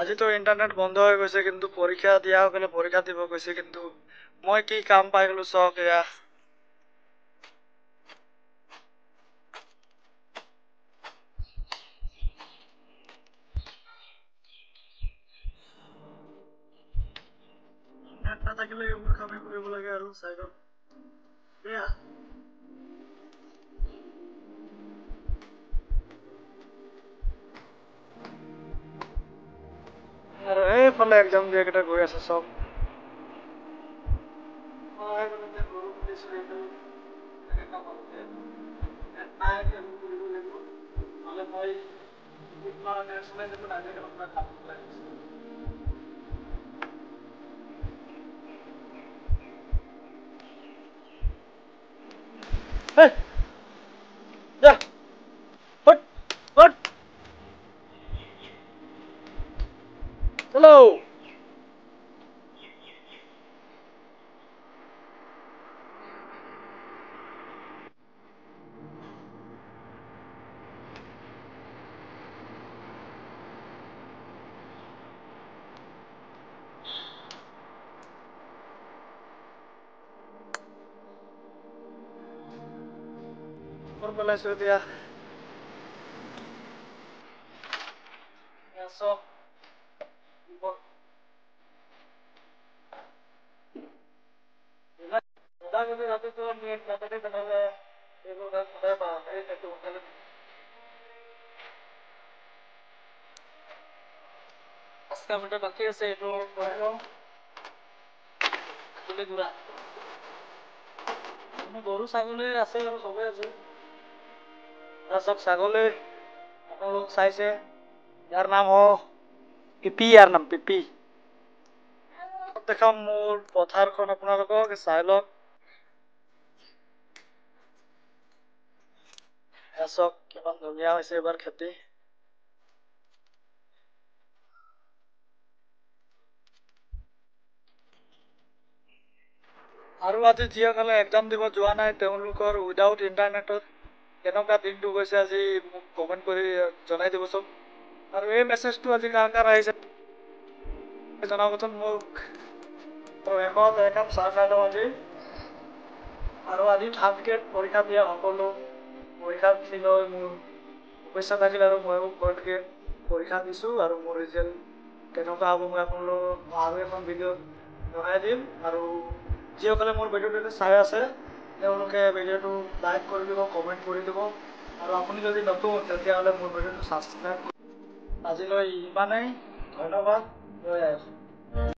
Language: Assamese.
আজিতো ইণ্টাৰনেট বন্ধ হৈ গৈছে, কিন্তু পৰীক্ষা দিয়াসকলে পৰীক্ষা দিব গৈছে, কিন্তু মই কি কাম পাই গ'লো চাওক এয়া। নেট নাথাকিলে এইবোৰ কামেই কৰিব লাগে আৰু চাইডত এয়া। আৰু এইফালে একজাম দিয়াকেইটা গৈ আছে চব। Hey! Yeah! What? What? Hello! Por pelas dia. Ya so. Miনিট বাকী আছে এইটো কৰি লওঁ গৰু ছাগলী আছে আৰু চবেই আছে। চব ছাগলী আপোনালোক চাইছে, ইয়াৰ নাম পিপি, ইয়াৰ নাম পিপি। দেখাম মোৰ পথাৰখন আপোনালোকক, চাই লওক। চাওক কিমান ধুনীয়া হৈছে এইবাৰ খেতি। আৰু আজি যিসকলে এক্সাম দিব যোৱা নাই তেওঁলোকৰ উইদাউট ইণ্টাৰনেটত কেনেকুৱা দিনটো গৈছে আজি মোক কমেণ্ট কৰি জনাই দিবচোন। আৰু এই মেছেজটো আজি কাৰ কাৰ আহিছে জনাবচোন মোক। আজি আৰু আজি থাৰ্ড গ্ৰেড পৰীক্ষা দিয়া সকলো পৰীক্ষাৰ্থী লৈ মোৰ শুভেচ্ছা থাকিল। আৰু ময়ো ঘৰতকৈ পৰীক্ষা দিছোঁ আৰু মোৰ ৰিজাল্ট কেনেকুৱা হ'ব মই আপোনালোকক আৰু এখন ভিডিঅ'ত জনাই দিম। আৰু যিসকলে মোৰ ভিডিঅ'টো চাই আছে তেওঁলোকে ভিডিঅ'টো লাইক কৰি দিব, কমেণ্ট কৰি দিব। আৰু আপুনি যদি নতুন তেতিয়াহ'লে মোৰ ভিডিঅ'টো ছাবস্ক্ৰাইব কৰিব। আজিলৈ ইমানেই, ধন্যবাদ, লৈ আছোঁ।